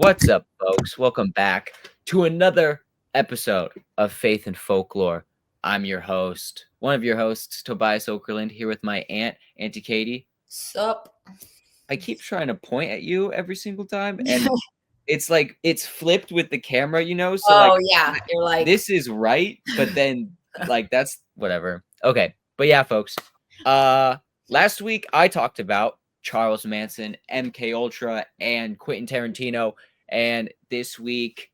What's up, folks? Welcome back to another episode of Faith and Folklore. I'm your host, one of your hosts, Tobias Okerlund, here with my aunt, Auntie Katie. Sup? I keep trying to point at you every single time, and it's like it's flipped with the camera, so yeah, you're like this is right, but then that's whatever. Okay, but yeah, folks. Last week I talked about Charles Manson, MK Ultra, and Quentin Tarantino, and this week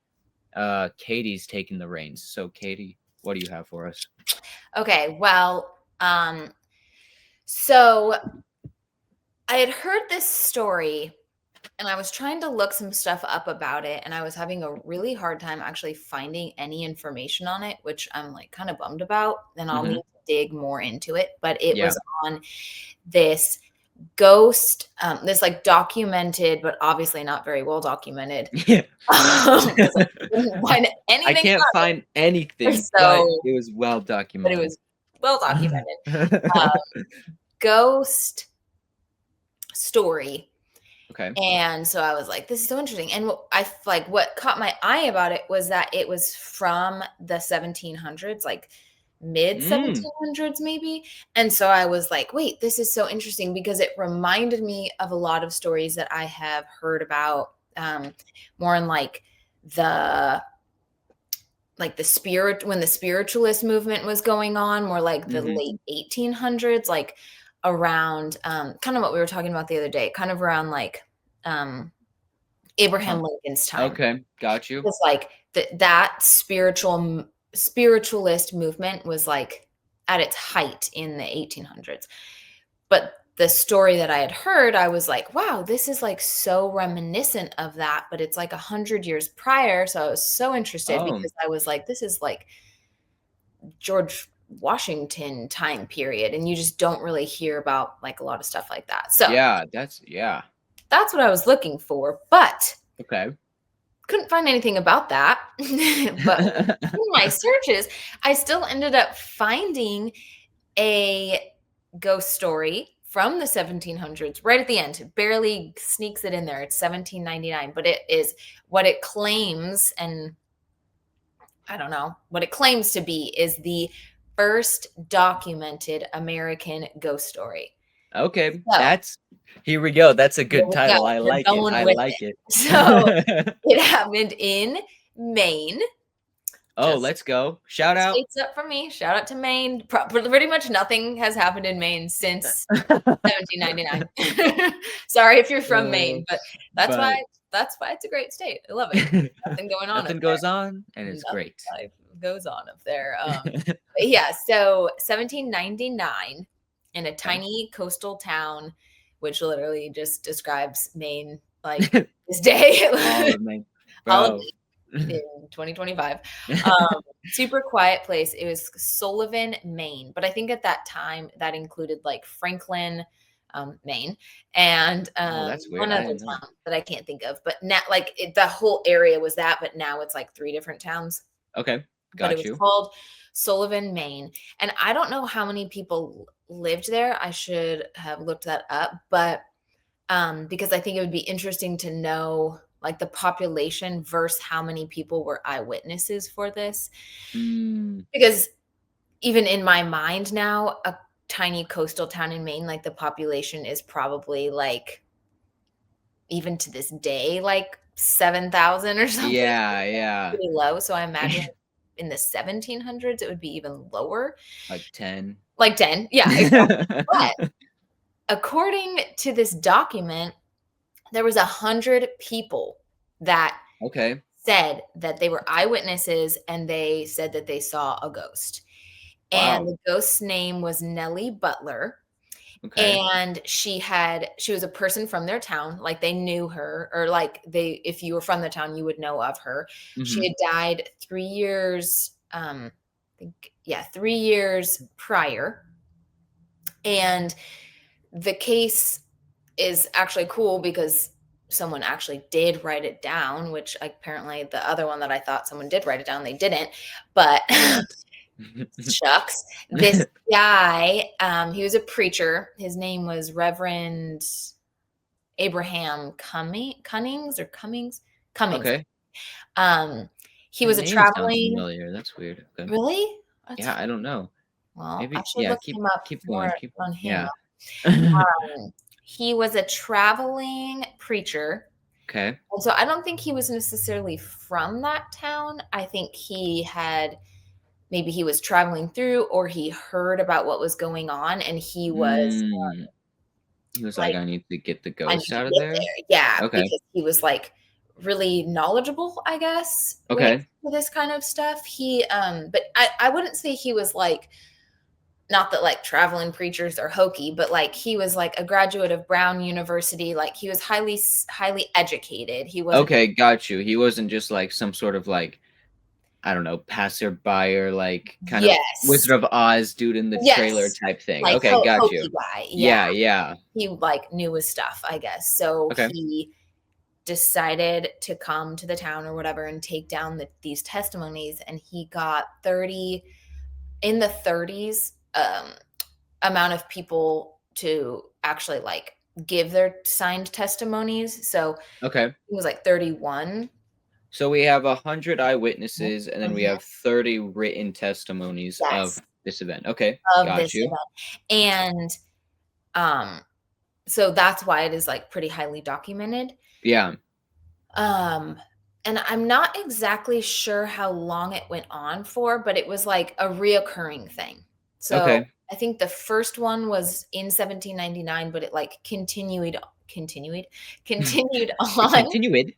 Katie's taking the reins. So Katie, what do you have for us? Okay, well, so I had heard this story and I was trying to look some stuff up about it, and I was having a really hard time actually finding any information on it, which I'm like kind of bummed about. And I'll need to dig more into it. But it was on this ghost, this like documented, but obviously not very well documented. Yeah. I can't find anything, but it was well documented. But it was well documented. Ghost story. Okay. And so I was like, this is so interesting. And what caught my eye about it was that it was from the 1700s, like mid 1700s maybe. And so I was like, wait, this is so interesting because it reminded me of a lot of stories that I have heard about, more in like the spirit, when the spiritualist movement was going on, more like the late 1800s, like around kind of what we were talking about the other day, kind of around like Abraham Lincoln's time. Okay, got you. It's like that spiritualist movement was like at its height in the 1800s. But the story that I had heard, I was like, wow, this is like so reminiscent of that, but it's like 100 years prior. So I was so interested because I was like, this is like George Washington time period, and you just don't really hear about like a lot of stuff like that. So that's what I was looking for, but couldn't find anything about that. But in my searches, I still ended up finding a ghost story from the 1700s right at the end. It barely sneaks it in there. It's 1799, but it is what it claims, and I don't know what it claims to be, is the first documented American ghost story. Okay, here we go. That's a good title. I like it. So it happened in Maine. Let's go. Shout out. States up for me. Shout out to Maine. Pretty much nothing has happened in Maine since 1799. Sorry if you're from Maine, but that's why it's a great state. I love it. Nothing going on. Nothing goes on, and it's great. Life goes on up there. Yeah. So 1799, in a tiny coastal town, which literally just describes Maine like this day. In 2025. Super quiet place. It was Sullivan, Maine. But I think at that time that included like Franklin, Maine, and that's weird. one other town that I can't think of. But now, like the whole area was that, but now it's like 3 different towns. Okay, got you. But it was called Sullivan, Maine, and I don't know how many people lived there. I should have looked that up, but because I think it would be interesting to know like the population versus how many people were eyewitnesses for this. Because even in my mind now, a tiny coastal town in Maine, like the population is probably like, even to this day, like 7,000 or something. Yeah. Pretty low. So I imagine in the 1700s, it would be even lower. Like 10. Yeah. Exactly. But according to this document, there was 100 people that said that they were eyewitnesses, and they said that they saw a ghost. Wow. And the ghost's name was Nelly Butler. And she was a person from their town. Like they knew her, or like if you were from the town, you would know of her. She had died 3 years, 3 years prior. And the case is actually cool because someone actually did write it down, which apparently the other one that I thought someone did write it down, they didn't. But shucks. This guy, he was a preacher. His name was Reverend Abraham Cummings. Cummings. Okay. He That was a name sounds traveling. familiar. That's weird. Okay. Really? That's Yeah, I don't know. well, I Maybe. should Yeah. look Keep him up keep going. more Keep. on him. Yeah. He was a traveling preacher. Okay. And so I don't think he was necessarily from that town. I think maybe he was traveling through or he heard about what was going on and he was Mm. He was like, like, I need to get the I need ghost to out of get there. there. Yeah, Okay. because he was like really knowledgeable, I guess, when it Okay. comes to this kind of stuff. But I wouldn't say he was like, not that like traveling preachers are hokey, but like he was like a graduate of Brown University. Like he was highly educated. He wasn't. Okay. Got you. He wasn't just like some sort of like, I don't know, passerby or like kind of Yes, Wizard of Oz dude in the trailer yes, type thing. like Okay. Got you. hokey guy. Yeah, Yeah. Yeah. he like knew his stuff, I guess. So Okay. he decided to come to the town or whatever and take down these testimonies, and he got 30 in the 30s amount of people to actually like give their signed testimonies. So Okay. it was like 31. So we have 100 eyewitnesses, and then we Mhm. have 30 written testimonies Yes, of this event. Okay. of Got this you. event. And so that's why it is like pretty highly documented. Yeah. And I'm not exactly sure how long it went on for, but it was like a reoccurring thing. So Okay. I think the first one was in 1799, but it like continued It on, continued. continued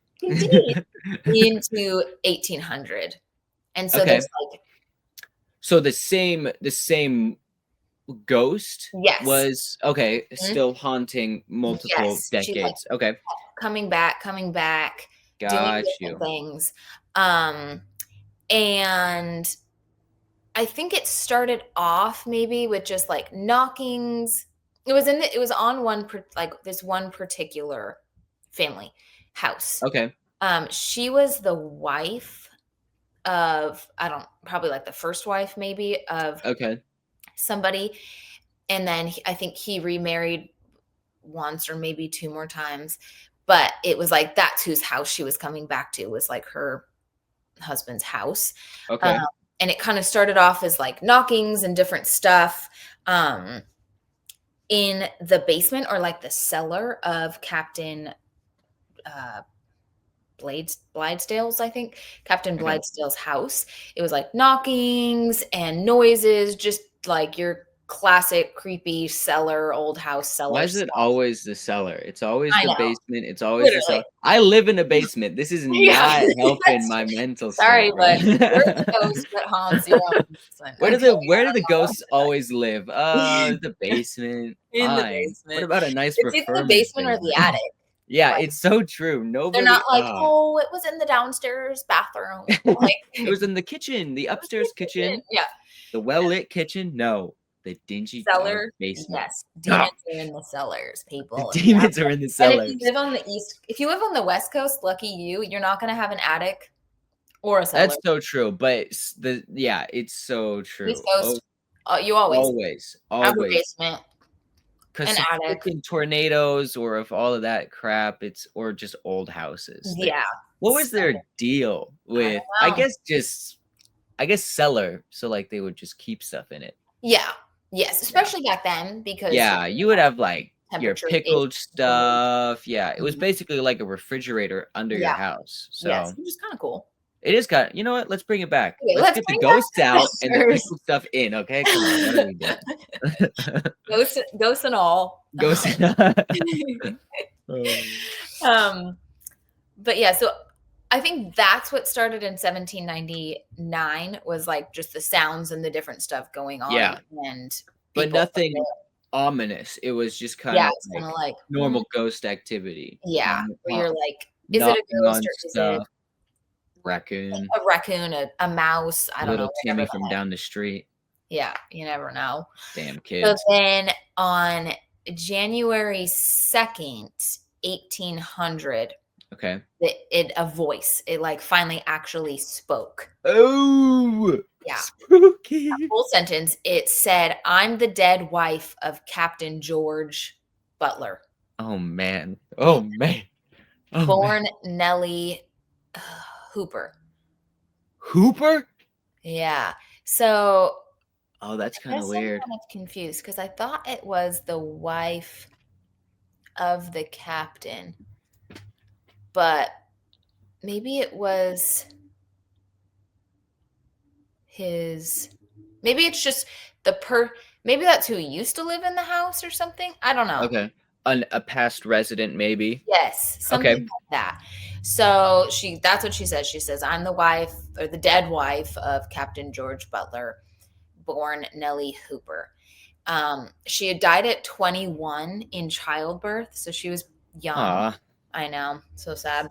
into 1800. And so Okay. there's like, So the same ghost yes, was okay, mhm, still haunting multiple yes, she's like decades. Okay. coming back, doing Got different you. things. And I think it started off maybe with just like knockings. It was on like this one particular family house. Okay. She was the wife of, I don't, probably like the first wife maybe of Okay. somebody. And then I think he remarried once or maybe two more times. But it was like that's whose house she was coming back to, was like her husband's house. Um, Okay. and it kind of started off as like knockings and different stuff in the basement or like the cellar of Captain uh, Blydesdale's, I think, Captain Okay. Blydesdale's house. It was like knockings and noises, just like your classic creepy cellar, old house Why cellar is it stuff. always the cellar? It's always I the know, basement. It's always the literally. cellar. I live in a basement. This is Yeah, not helping that's my mental sorry, state, bro. but you're the ghost that haunts your own basement. Okay, Where do the ghosts always live? yeah. The basement. In the Fine. What basement. about a nice It's either the preferment basement or the thing? attic. Yeah, Like, it's so true. they're Nobody not like, "Oh, it was in the downstairs bathroom." Like, It was in the kitchen, the upstairs kitchen, yeah. the well-lit kitchen. No, the dingy dark Cellar, basement. yes. Ah, Demons are in the cellars, the people. demons are in the And if you cellars. live on if you live on the West Coast, lucky you, you're not gonna have an attic or a cellar. That's so true, but it's so East true. Oh, Coast, you always always, have a always. basement, an Because of attic. freaking tornadoes or of all of that crap, or just old houses. Yeah. What was their deal I with? don't know. I guess cellar, so like they would just keep stuff in it. Yeah. Yes, Yeah, especially back then because yeah. You would have like your temperature is pickled cold. stuff. Yeah, it was Mhm. basically like a refrigerator under your Yeah. house. Yes, So which is kinda cool. it is kind of. You know what? Let's bring it back. Okay, Let's let's get the bring back ghosts the out and the ghosters. pickled stuff in. Okay, come on. What are we doing? Ghosts and all. Ghosts. Oh. Um, but yeah, so I think that's what started in 1799 was like just the sounds and the different stuff going on Yeah, and but people from nothing ominous. It was just kind yeah, of it's like kinda like, normal ghost activity. yeah, where you're like, is it a Knocking ghost on or is it stuff, raccoon, a raccoon, a mouse? I don't know, little whatever Timmy from the heck. down the street. Yeah, you never know. Damn So kids. then on January 2nd, 1800, Okay. a voice, it like finally actually spoke. Oh, Yeah. spooky. Full sentence. It said, "I'm the dead wife of Captain George Butler, Oh man. Oh man. Oh man. born Nelly Hooper. Hooper? Yeah. So Oh, that's I kind of guess I'm weird. kind of confused because I thought it was the wife of the captain, but maybe it was his. Maybe it's just maybe that's who used to live in the house or something. I don't know. Okay. A past resident, maybe. Yes, something Okay. like that. So that's what she says. She says, I'm the wife or the dead wife of Captain George Butler, born Nelly Hooper. She had died at 21 in childbirth, so she was young. Ah. I know, so sad.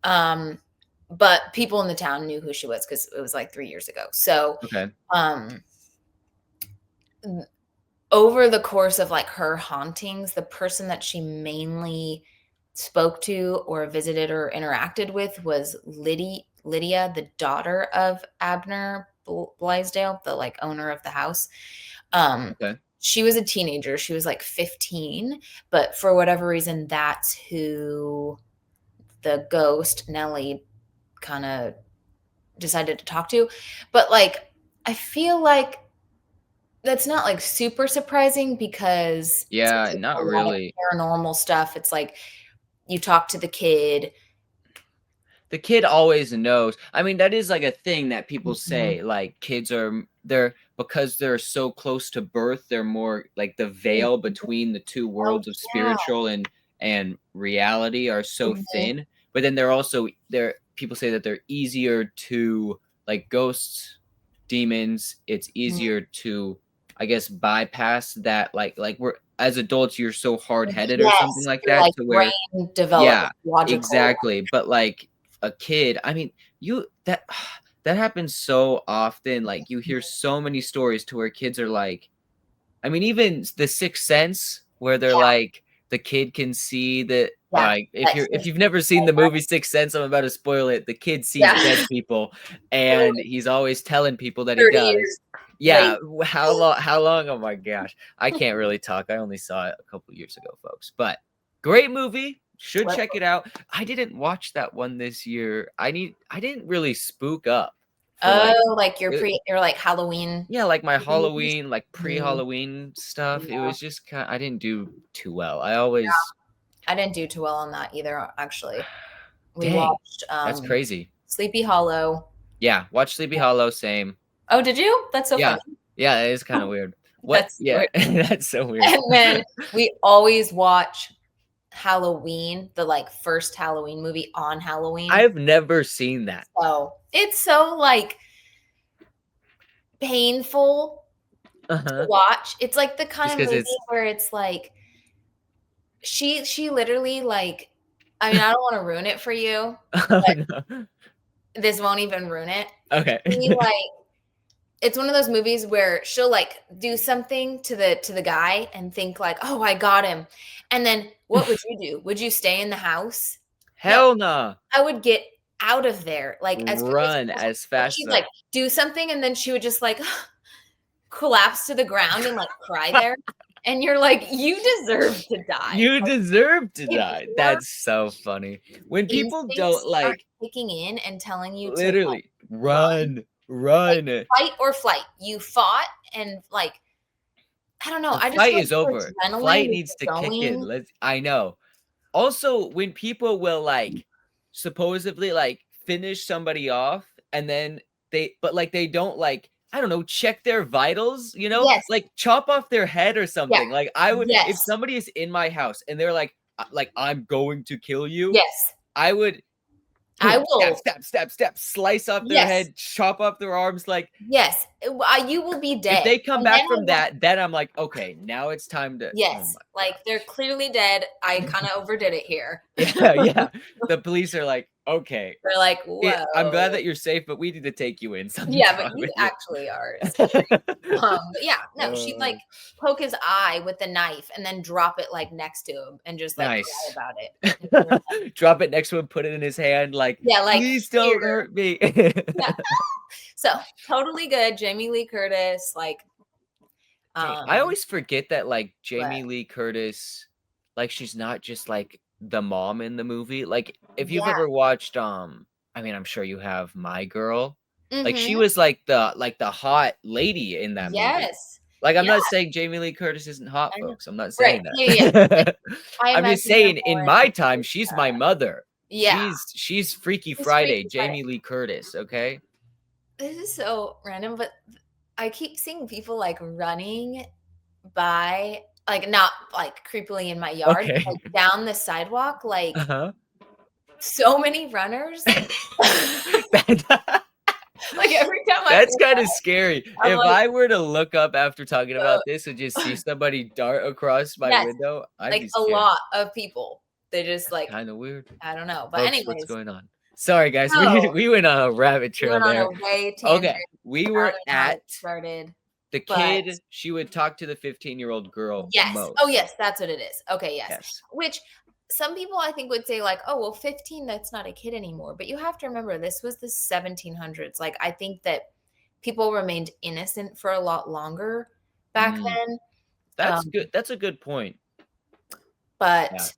But people in the town knew who she was because it was like 3 years ago. So, Okay. um, over the course of like her hauntings, the person that she mainly spoke to or visited or interacted with was Lydia, the daughter of Abner Blaisdell, the like owner of the house. Okay. She was a teenager. She was like 15, but for whatever reason, that's who the ghost Nelly kind of decided to talk to. But like, I feel like that's not like super surprising because Yeah, especially not a lot of really. paranormal stuff, it's like you talk to the kid. The kid always knows. I mean, that is like a thing that people Mhm. say. Like kids they're because they're so close to birth, they're more like the veil Mhm. between the two Oh, worlds of yeah. spiritual and reality are so Mhm. thin. But then they're also they're people say that they're easier to like ghosts, demons, it's Mhm. easier to I guess bypass that like we're as adults you're so hard-headed or something Yes, like your, that like, to where brain development, yeah, logical. exactly. But like a kid, I mean, you that that happens so often. Like you hear so many stories to where kids are like, I mean, even The Sixth Sense, where they're Yeah, like the kid can see that. yeah, Like that if he's you've never seen the movie Sixth Sense, I'm about to spoil it. The kid sees yeah, dead people, and he's always telling people that he 30 years does. Yeah, late. how long? How long? Oh my gosh, I can't really talk. I only saw it a couple years ago, folks. But great movie. Should What check it out. I didn't watch that one this year. I didn't really spook up for like oh, like it, your, like, Halloween yeah, like my movies? Halloween, like Mm, pre-Halloween stuff. It no, was just kind I didn't do too well. I always I didn't do too well on that either, actually. We dang, watched, that's crazy. Sleepy Hollow. Yeah, watch Sleepy Hollow, same. Oh, did you? That's so Yeah. funny. Yeah, it is kind of weird. What? That's Yeah, weird. that's so weird. And then we always watch Halloween, the, like, first Halloween movie on Halloween. I've never seen that. So, it's so, like, painful to Uh-huh. watch. It's like the kind Just of because movie it's where it's like she literally, like, I mean, I don't wanna ruin it for you, oh, but no. this won't even ruin it. Okay. She, like, it's one of those movies where she'll, like, do something to the guy and think like, "Oh, I got him." And then what would you do? Would you stay in the house? No, Hell nah. I would get out of there, like, as quick as Run possible. as But fast she'd, as like, do something, and then she would just, like, collapse to the ground and, like, cry there, and you're like, "You deserve to die." You Like, deserve to if die. your That's so funny. When people instincts don't aren't like kicking in and telling you to, like, literally run, run, like, run. fight or flight. You fought and, like, I don't know, The I just fight feel like is your over. adrenaline Flight is needs to kick in. going. Let's I know. Also, when people will like supposedly like finish somebody off and then like they don't like I don't know, check their vitals, Yes, like chop off their head or yeah, something. Like I would if yes, somebody is in my house and they're like I'm going to kill you, yes. I would I boom, stab, will. stab, stab, stab, slice off their Yes, head, chop off their arms. Like yes, you will be if dead, they come and then back I from will. that, then I'm like, okay, now it's time to. Oh Yes, my like, they're gosh. clearly dead. I kinda overdid it here. Yeah, yeah. The police are like, okay, They're like, I'm glad "Whoa." that you're safe, but we need to take you in. Yeah, Something's but wrong you with you. actually are scary. But yeah, no, she'd, like, Uh, poke his eye with the knife and then drop it, like, next to him and just, like, cry nice. about it. And you're like, Drop it next to him, put it in his hand, like, yeah, like, please "Here." don't hurt me. Yeah. So, totally good. Jamie Lee Curtis, like, Dang, I um, always forget that like but Jamie Lee Curtis, like she's not just like the mom in the movie. Like if you've yeah, ever watched I mean, I'm sure you have My Girl. Like she Mm-hmm. was like the hot lady in that movie. Yes. Like I'm Yeah, not saying Jamie Lee Curtis isn't hot, I know. folks. I'm not Right. saying Yeah. Like, that. I I'm imagine just her saying in more my in time, like, she's my mother. yeah, She's Freaky she's Friday, Freaky Friday. Jamie Lee Curtis, okay? This is so random, but I keep seeing people like running by, like not like creepily in my yard, but Okay. like down the sidewalk, like Uh-huh. so many runners. That- Like every time I That's look kind up, of scary. I'm If like, I were to look up after talking uh, about this and just see somebody dart across my yes, window, I'd be like a scared. lot of people. They just That's like, kind of weird. I don't know. But Folks, what's anyways, going on? Sorry, guys. We so we went on a rabbit we trail went on there. a way tangent. Okay. We I were don't know how at it started, the but kid. She would talk to the 15-year-old girl yes. Oh, most. yes, that's what it is. Okay, yes. Yes. Which some people I think would say like, "Oh, well, 15, that's not a kid anymore." But you have to remember this was the 1700s. Like I think that people remained innocent for a lot longer back Mm, then. that's Um, good. That's a good point. Yeah. but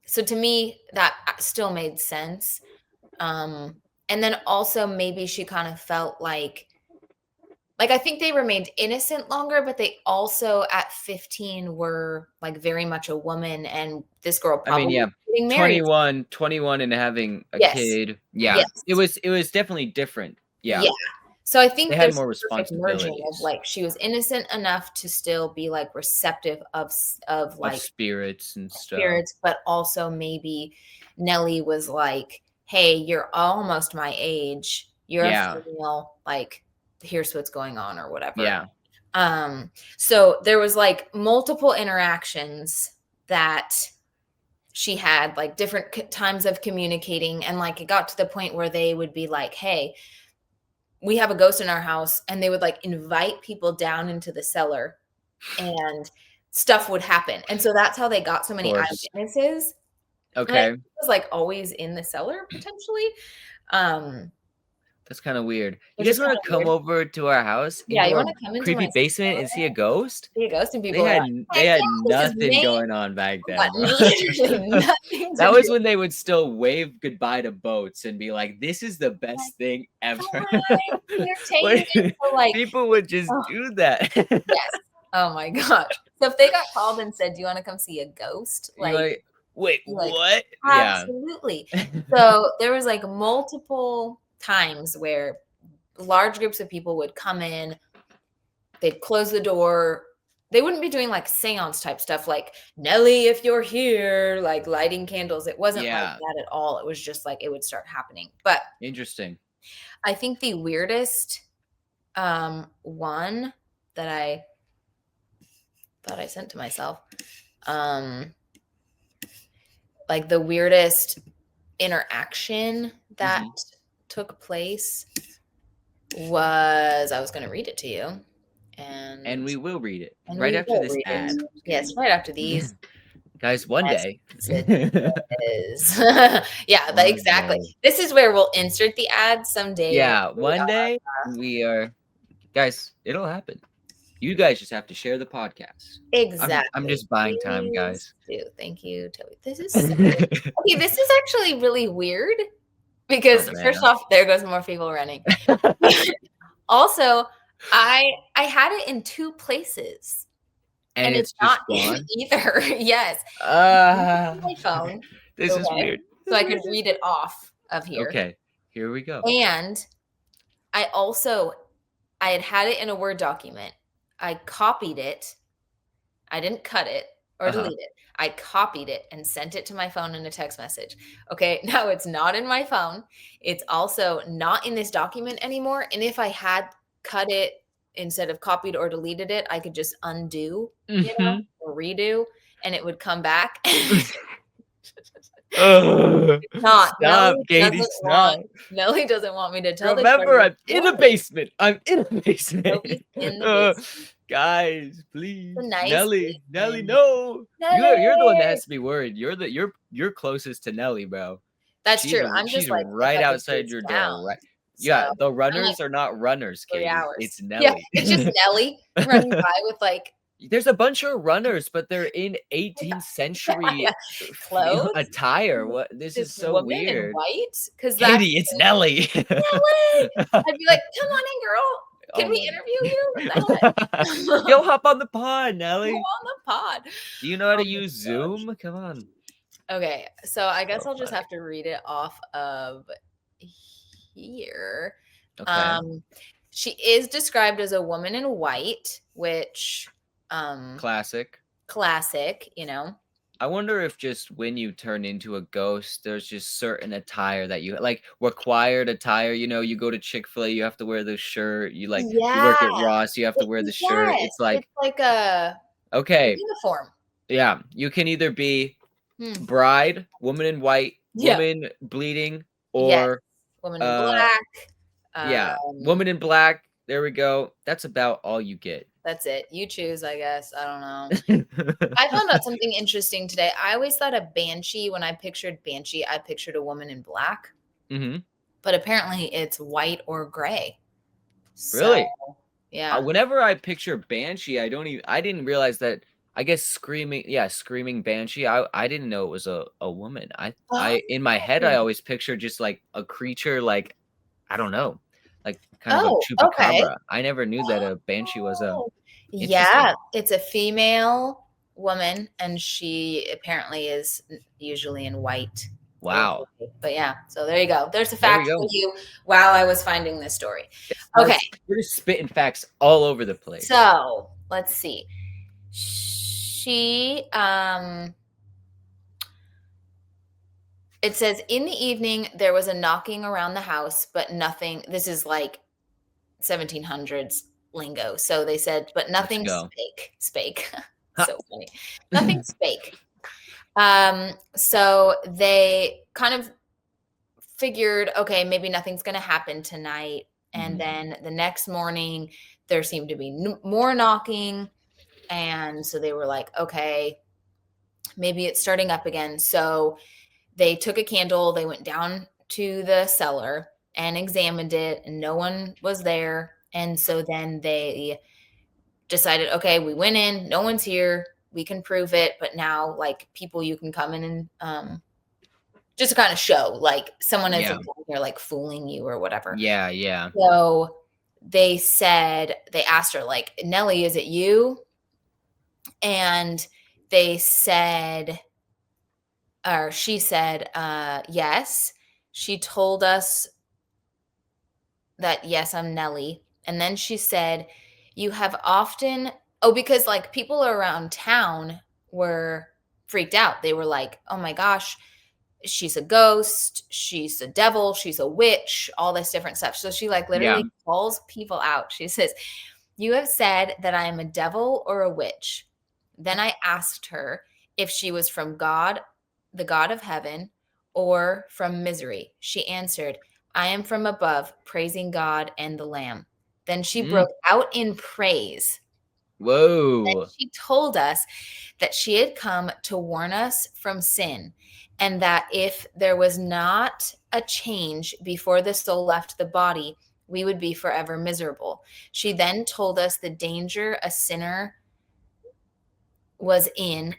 so to me that still made sense. And then also maybe she kind of felt like I think they remained innocent longer, but they also at 15 were like very much a woman, and this girl I mean, probably yeah. was getting married. 21 and having a Yes. kid. Yeah. Yes. It was definitely different. Yeah. Yeah. So I They think had there's more a perfect merging of responsibilities like she was innocent enough to still be like receptive of of like spirits and stuff. spirits, but also maybe Nelly was like, "Hey, you're almost my age. You're a Yeah. female. Like, here's what's going on," or whatever. Yeah. So there was like multiple interactions that she had, like different times of communicating, and like it got to the point where they would be like, "Hey, we have a ghost in our house," and they would like invite people down into the cellar and stuff would happen. And so that's how they got so Of many course. eyewitnesses. And I think Okay. it was like always in the cellar potentially. Um, That's kind of weird. You which is guys kind want of to come weird. over to our house, Yeah, into you our want to come into creepy my basement, and see a cellar, ghost? see a ghost, and They people are like, had they "Heck had yeah, this is nothing Maine." going on back then, Got bro. literally nothing to That was do. when they would still wave goodbye to boats and be like, "This is the Like, best thing ever." "Hi, What- entertainment." So like, People would just oh, do that. yes. Oh my gosh. So if they got called and said, "Do you want to come see a ghost?" You're Like, like, "Wait, you're like, what?" Yeah. absolutely. So there was like multiple times where large groups of people would come in, they'd close the door. They wouldn't be doing like seance type stuff like Nelly, if you're here, like lighting candles. It wasn't like Yeah. that at all. It was just like it would start happening. But Interesting. I think the weirdest one that I thought I sent to myself, like the weirdest interaction that took place was, I was going to read it to you. And we will read it And right we after will this read it. ad. Yes, right after these. Guys, one Yes, day. it is. Yeah, One exactly. day. This is where we'll insert the ad someday. Yeah, one day we are, guys, it'll happen. You guys just have to share the podcast. Exactly. I'm just buying time, guys. Please do. Thank you, Toby. This is so okay. This is actually really weird because Oh, man. first off, there goes more people running. Also, I had it in two places. And it's not just gone. either. Yes. My phone. This is weird. So I could read it off of here. Okay, here we go. And I had it in a Word document. I copied it. I didn't cut it or delete it. I copied it and sent it to my phone in a text message. Okay, now it's not in my phone. It's also not in this document anymore. And if I had cut it instead of copied or deleted it, I could just undo, or redo, and it would come back. Stop, Katie, stop. Nelly doesn't want me to tell. Remember, I'm in the basement. I'm in the basement. Nobody's in the basement. Guys, please. Nice Nelly, basement. no. Nelly! You're the one that has to be worried. You're closest to Nelly, bro. That's true. I'm She's just like right outside your door. Right. Yeah, the runners are not runners, Katie. hours. It's Nelly. Yeah, it's just Nelly running by with like There's a bunch of runners, but they're in 18th century Clothes? attire. What? This This is so woman in weird. white? Because that's Katie, it's Nelly. Nelly! I'd be like, "Come on in, girl. Can Oh we my interview you? What the heck?" Yo, hop on the pod, Go Nelly. on the pod. Do you know how Oh to my use gosh. Zoom? Come on. Okay, so I guess So I'll just funny. have to read it off of here. Okay. She is described as a woman in white, which Classic. classic, you know. I wonder if just when you turn into a ghost, there's just certain attire that you like required attire. You know, you go to Chick-fil-A, you have to wear the shirt. You work Yeah. at Ross, you have to wear the shirt. Yes. It's like, It's like a okay, uniform. yeah, you can either be Hmm. bride, woman in white, Yeah. woman bleeding, Yes. or Woman in uh black. yeah, woman in black. There we go. That's about all you get. That's it. You choose, I guess. I don't know. I found out something interesting today. I always thought a banshee, when I pictured banshee, I pictured a woman in black, hmm but apparently it's white or gray. So, Really? yeah. Whenever I picture banshee, I didn't realize that. I guess screaming banshee. I didn't know it was a woman. Oh, In my head I always picture just like a creature, like I don't know, like kind of a oh, okay. chupacabra. I never knew that a banshee was a Oh, yeah, interesting. it's a female woman, and she apparently is usually in white or Wow. gray. But yeah, so there you go. There's a There we fact for go. you while I was finding this story. Okay, We're just spitting facts all over the place. so let's see. She it says in the evening there was a knocking around the house, but nothing. This is like 1700s lingo. So they said, but Let's nothing go. spake. Ha. So funny. Nothing spake. So they kind of figured, okay, maybe nothing's going to happen tonight. And Mhm. then the next morning, there seemed to be more knocking. And so they were like, okay, maybe it's starting up again. So they took a candle, they went down to the cellar and examined it, and no one was there. And so then they decided, okay, we went in, no one's here, we can prove it. But now, like, people, you can come in and just to kind of show, like, someone isn't Yeah. here, like, fooling you or whatever. Yeah, yeah. So they asked her, like, Nelly, is it you? And they said, or she said, yes. She told us that, yes, I'm Nelly. And then she said, you have often, because like people around town were freaked out. They were like, oh my gosh, she's a ghost, she's a devil, she's a witch, all this different stuff. So she like Yeah. literally calls people out. She says, you have said that I am a devil or a witch. Then I asked her if she was from God, the God of heaven, or from misery. She answered, I am from above, praising God and the Lamb. Then she Mm. broke out in praise. Whoa. And she told us that she had come to warn us from sin, and that if there was not a change before the soul left the body, we would be forever miserable. She then told us the danger a sinner was in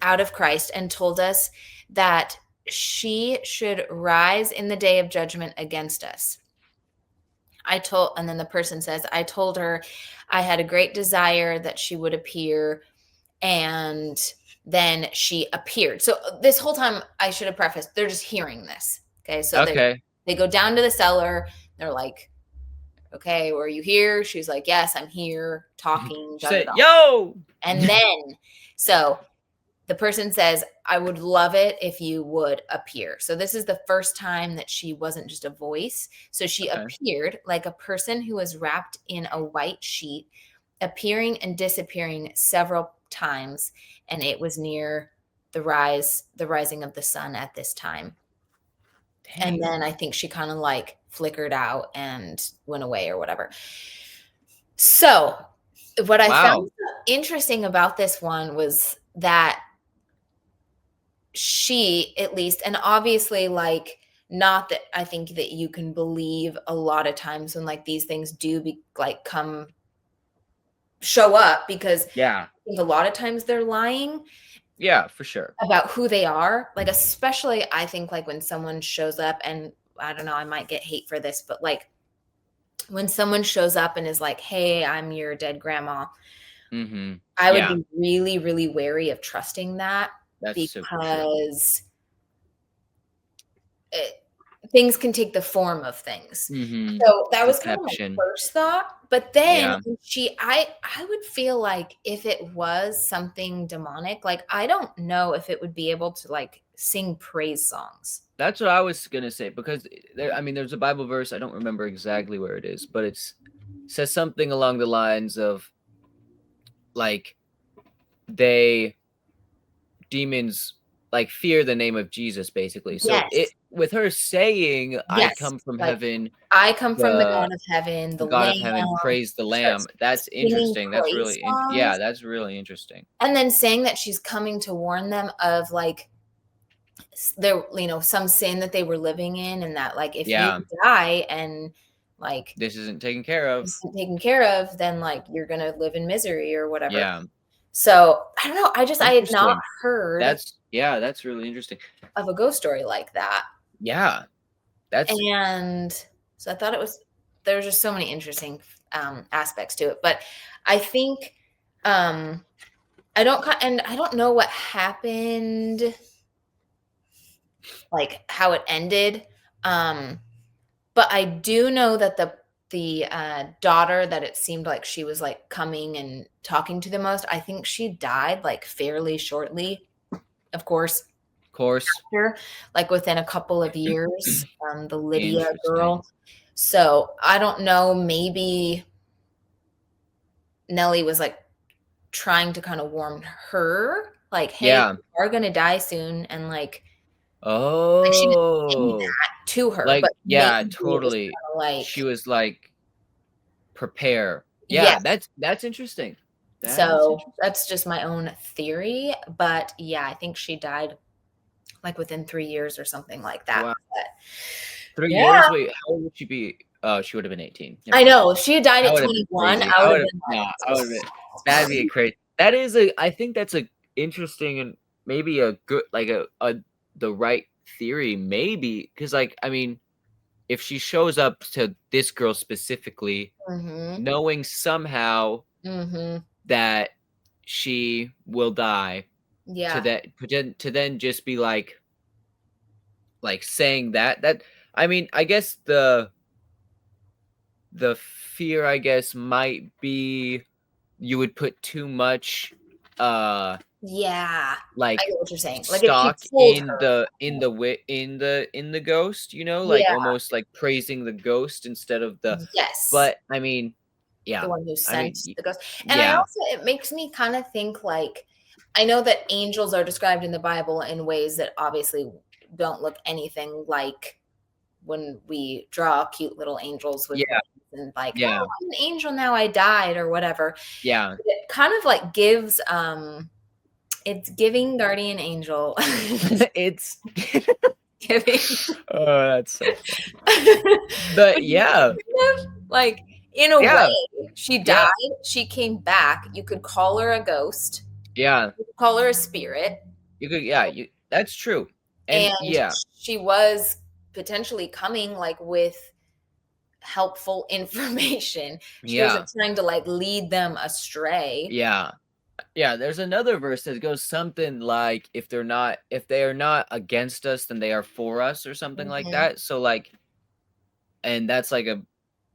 out of Christ, and told us that she should rise in the day of judgment against us. And then the person says, I told her I had a great desire that she would appear, and then she appeared. So this whole time, I should have prefaced, they're just hearing this. Okay. So Okay. they go down to the cellar. They're like, okay, were you here? She's like, yes, I'm here talking. She Da, da, said, da. yo. And then, so the person says, I would love it if you would appear. So this is the first time that she wasn't just a voice. So she Okay. appeared like a person who was wrapped in a white sheet, appearing and disappearing several times. And it was near the rising of the sun at this time. Dang. And then I think she kind of like flickered out and went away or whatever. So what I found interesting about this one was that she, at least, and obviously, like, not that I think that you can believe a lot of times when like these things do be like come show up, because Yeah. I think a lot of times they're lying Yeah, for sure. about who they are. Like, especially I think like when someone shows up, and I don't know, I might get hate for this, but like when someone shows up and is like, "Hey, I'm your dead grandma," Mm-hmm. I would Yeah, be really, really wary of trusting that, that's super true. because things can take the form of things. Mm-hmm. So that was kind of my Deception. first thought. But then Yeah. I would feel like if it was something demonic, like I don't know if it would be able to like sing praise songs. That's what I was gonna say, because there's a Bible verse, I don't remember exactly where it is, but says something along the lines of like demons like fear the name of Jesus, basically. So Yes. with her saying, "I Yes. come from Like, heaven, I come from the the God of heaven, the God Lamb, of heaven, praise the Lamb." starts That's singing interesting. That's praise really yeah, songs, that's really interesting. and then saying that she's coming to warn them of like there, some sin that they were living in, and that like if you Yeah, die and like this isn't taken care of. isn't taken care of, then like you're gonna live in misery or whatever. Yeah, So I don't know. I had not interesting. heard That's really interesting. of a ghost story like that. Yeah, that's And so I thought there's just so many interesting aspects to it. But I think I don't know what happened, like how it ended. But I do know that the daughter that it seemed like she was like coming and talking to the most, I think she died like fairly shortly, of course, after, like within a couple of years, the Lydia girl. interesting. So I don't know, maybe Nelly was like trying to kind of warn her, like, hey, Yeah. you are gonna die soon, and like she didn't say Oh, that to her, like, but maybe yeah, it was totally. kind of like, She was like, prepare. Yeah, yes. that's interesting. That's So interesting. that's just my own theory. But yeah, I think she died like within 3 years or something like that. Wow. But 3 yeah, years? Wait, how old would she be? Oh, she would have been 18. Never I mind. know. If she had died That at would have been 21, crazy. I I would would have have been nah, I would have been that'd be a like, crazy. I think that's a interesting and maybe a good like a the right theory, maybe, because like if she shows up to this girl specifically, mm-hmm, knowing somehow mm-hmm, that she will die, yeah, to then just be like saying that I guess the fear, I guess, might be you would put too much yeah. I like get what you're saying. Like if she stock told her, in the ghost, like yeah, almost like praising the ghost instead of the yes, but the yeah. one who sent the ghost. And Yeah. it makes me kind of think like, I know that angels are described in the Bible in ways that obviously don't look anything like when we draw cute little angels with Yeah. wings and like, Yeah. oh, I'm an angel now, I died or whatever. Yeah. It kind of like gives it's giving guardian angel It's giving oh, that's so funny. But yeah. like in a way Yeah. she Yeah. died, she came back. You could call her a ghost, Yeah. you could call her a spirit, You could that's true. And and yeah. she was potentially coming like with helpful information. She Yeah. wasn't trying to like lead them astray. Yeah. Yeah, there's another verse that goes something like if they are not against us, then they are for us, or something like Mhm. that. So like and that's like a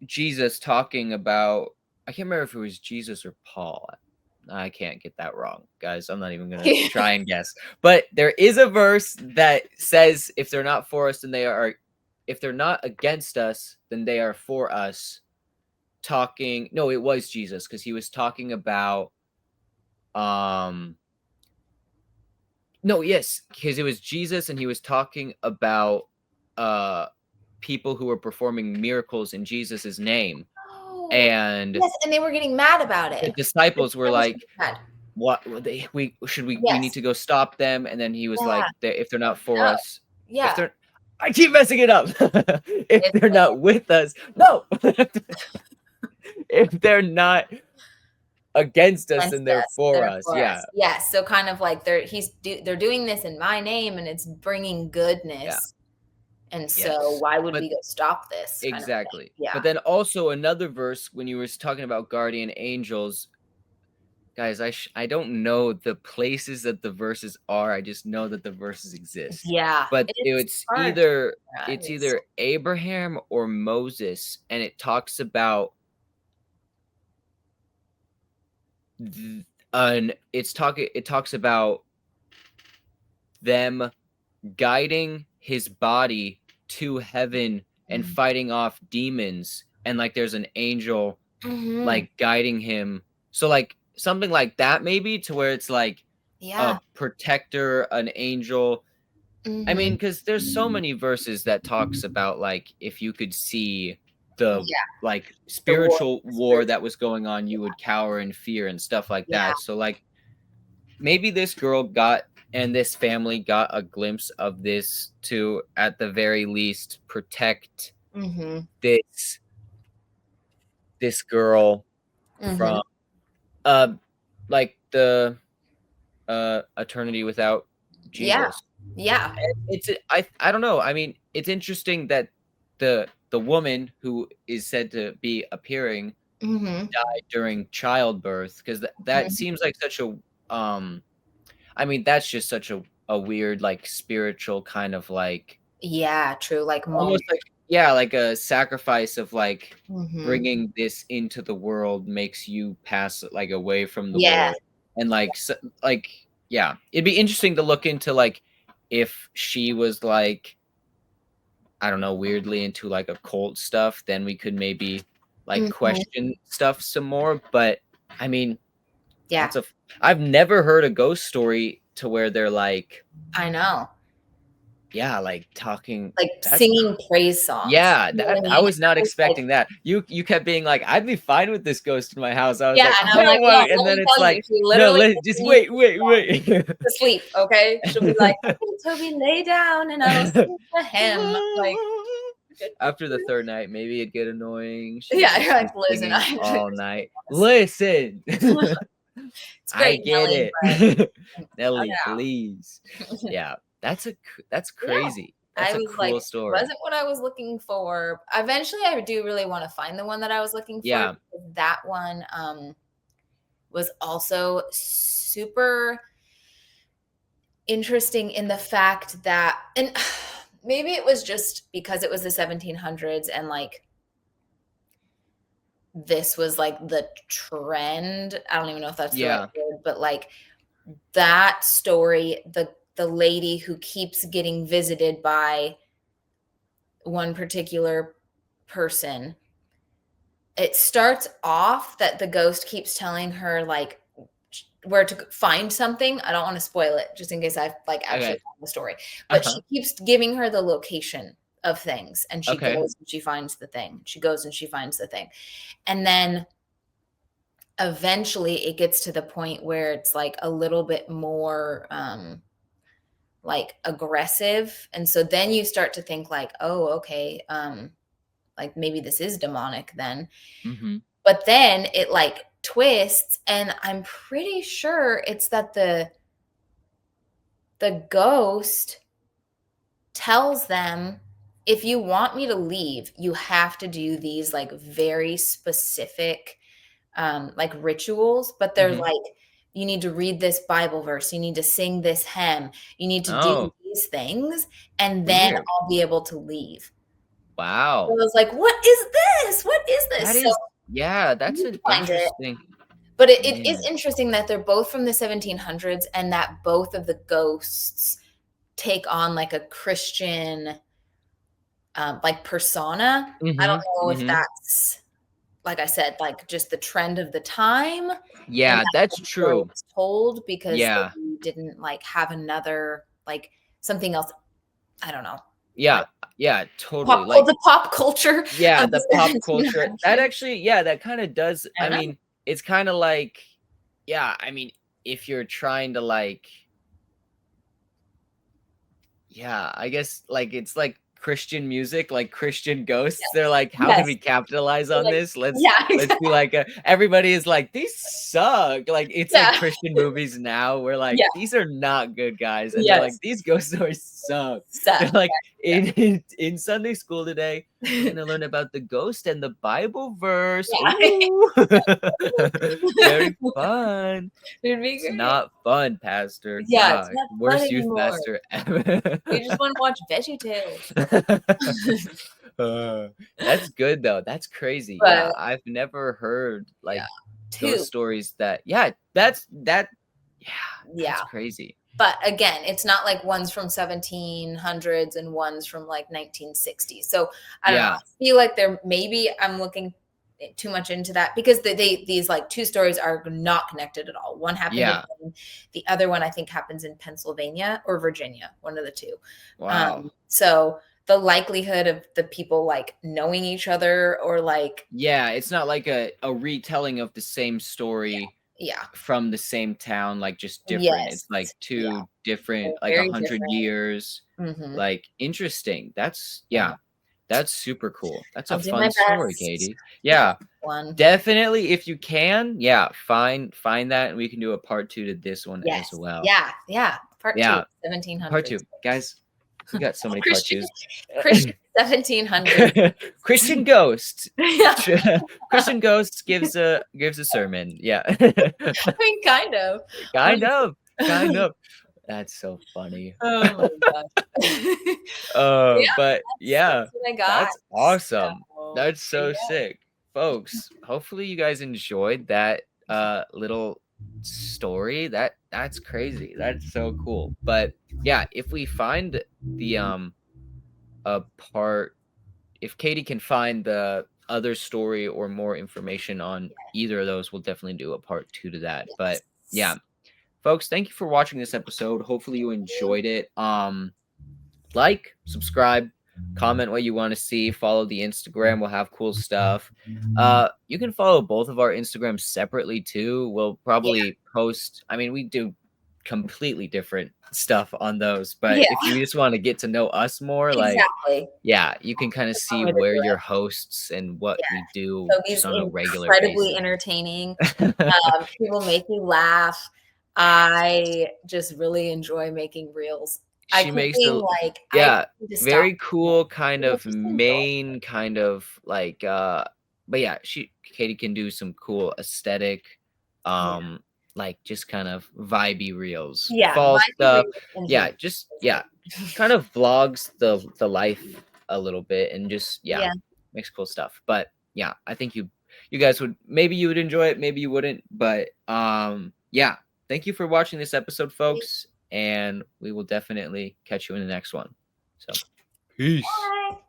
Jesus talking about I can't remember if it was Jesus or Paul. I can't get that wrong, guys. I'm not even gonna try and guess. But there is a verse that says if they're not for us, then they are if they're not against us, then they are for us. Talking no, it was Jesus, because he was talking about no, yes, because it was Jesus and he was talking about people who were performing miracles in Jesus's name. Oh, And yes, and they were getting mad about the it. The disciples were disciples were like, mad. what we need Yes. to go stop them. And then he was Yeah. like, if they're not for No. us, if Yeah. they're I keep messing it up. If It's they're okay. not with us, no. If they're not against us against and they're us, for they're us. for Yeah. us. Yes, so kind of like they're doing this in my name, and it's bringing Yeah. goodness, and so Yes. why would But we go stop this kind of thing? exactly. Yeah. But then also another verse when you were talking about guardian angels, guys, I don't know the places that the verses are. I just know that the verses exist. Yeah, But it's hard to it's memorize. either Abraham or Moses, and it talks about it talks about them guiding his body to heaven and Mm. fighting off demons, and like there's an angel Mhm. like guiding him. So like something like that maybe to where it's like a Yeah. protector, an angel. I mean, Mhm. because there's so many verses that talks about like if you could see the Yeah, like the war, spiritual the war spiritual. that was going on, you would cower in fear and stuff like Yeah. that. So like maybe this girl got and this family got a glimpse of this to at the very least protect Mhm. this girl Mhm. from uh like the eternity without Yeah. Jesus. Yeah. And I don't know. I mean, it's interesting that the woman who is said to be appearing Mhm. died during childbirth because that Mhm. seems like such a I mean, that's just such a weird like spiritual kind of like Yeah, true, like, almost moment. like yeah, like a sacrifice of like Mhm. bringing this into the world makes you pass like away from the Yeah. world and like like yeah, it'd be interesting to look into like if she was like I don't know, weirdly into like occult stuff, then we could maybe like Mhm. question stuff some more. But I mean, Yeah, that's I've never heard a ghost story to where they're like, I know. yeah, like talking. Like, That's singing praise songs, yeah, you know what that I I mean? was not I was like expecting that. You kept being like, I'd be fine with this ghost in my house. I was yeah, like, and I I'm like, don't "Well, want, and let then me it's tell you, like, she no, literally just puts me wait. to sleep, okay? She'll be like, "Okay, Toby, lay down, and I will sing a hymn." I'm like, "Good for After the you." third night, maybe it'd get annoying. She would Yeah, just you're be like, "Listen, singing I all just night. wanna sleep." Listen, It's I great, get Nelly, it, but cut Nelly, it please. out. Yeah, that's Yeah. crazy. That's I a was like, cool story. wasn't what I was looking for. Eventually, I do really wanna find the one that I was looking for Yeah, because that one, was also super interesting in the fact that and maybe it was just because it was the 1700s and, like, this was, like, the trend. I don't even know if that's the right yeah, word, but, like, that story, the lady who keeps getting visited by one particular person, it starts off that the ghost keeps telling her, like, where to find something. I don't wanna spoil it just in case I, like, actually okay, found the story, but uh-huh, she keeps giving her the location of things, and she okay, goes and she finds the thing. She goes and she finds the thing, and then eventually it gets to the point where it's, like, a little bit more, like, aggressive, and so then you start to think, like, "Oh, okay, like, maybe this is demonic then." mhm, But then it, like, twists, and I'm pretty sure it's that the ghost tells them, "If you want me to leave, you have to do these, like, very specific, like, rituals," but they're mhm. like, "You need to read this Bible verse, you need to sing this hymn, you need to do Oh, these things, and then weird. I'll be able to leave." I Wow. was like, "What is this? What is That this?" So is yeah, I that's need an to find it. interesting But it is man. interesting that they're both from the 1700s and that both of the ghosts take on, like, a Christian, like, persona. I don't Mhm, know if mhm. that's, like I said, like, just the trend of the time, and Yeah, that's that's how the story true. was told because Yeah, they didn't, like, have another, like, something else. I don't know, yeah, like, yeah, totally, like the pop culture yeah, of the the pop culture. That 1700s. actually yeah, that kinda does I I don't know. mean, it's kinda like yeah, I mean, if you're trying to, like yeah, I guess, like, it's, like, Christian music, like Christian ghosts. Yes. They're like, how can we capitalize on Like, this? Let's yeah, do exactly. like everybody is like, these suck. Like it's like Yeah. Christian movies now. We're like, Yeah. these are not good, guys. And they're like, Yes. these ghost stories suck. They're Stuff. like Yeah. in Sunday school today, we're gonna learn about the ghost and the Bible verse. Yeah. Ooh. Very fun. It'd be It's great. not fun, Pastor. Yeah, it's God, not fun worst youth anymore. pastor ever. We just want to watch VeggieTales. That's good though. That's crazy. Yeah, But I've never heard like two. those stories that that's Yeah. crazy. But again, it's not like one's from 1700s and one's from like 1960s. So I don't know. I feel like maybe I'm looking too much into that because these like two stories are not connected at all. One happened in Maine, the other one I think happens in Pennsylvania or Virginia, one of the two. Wow. So the likelihood of the people like knowing each other or like it's not like a retelling of the same story from the same town, like just different. It's like two different, like 100 years. Like interesting. That's that's super cool. That's a fun story, Katie. Yeah. Definitely, if you can, find that, and we can do a part 2 to this one as well. Part 2, 1700s. Part 2, guys. We got so many part 2s. Christian 1700s. Christian Ghost. Christian Ghost gives a sermon. Yeah. I mean, kind of. Kind of. That's so funny. Oh my gosh. But that's what I got. That's awesome. That's so sick. Folks, hopefully you guys enjoyed that little story. That's crazy. That's so cool. But if we find the if Katie can find the other story or more information on either of those, we'll definitely do a part 2 to that. But folks, thank you for watching this episode. Hopefully you enjoyed it. Like, subscribe, comment what you want to see, follow the Instagram. We'll have cool stuff. You can follow both of our Instagrams separately too. We'll probably post, I mean, we do completely different stuff on those, but if you just want to get to know us more, like you can kind of see where you're hosts and what we do just on a regular basis. Incredibly entertaining. People make me laugh. I just really enjoy making reels. She makes very cool kind of Maine kind of like but Katie can do some cool aesthetic like just kind of vibey reels, fall stuff, just kind of vlogs the life a little bit and just makes cool stuff. But I think you guys would, maybe you would enjoy it, maybe you wouldn't, but thank you for watching this episode, folks, and we will definitely catch you in the next one. So peace. Bye.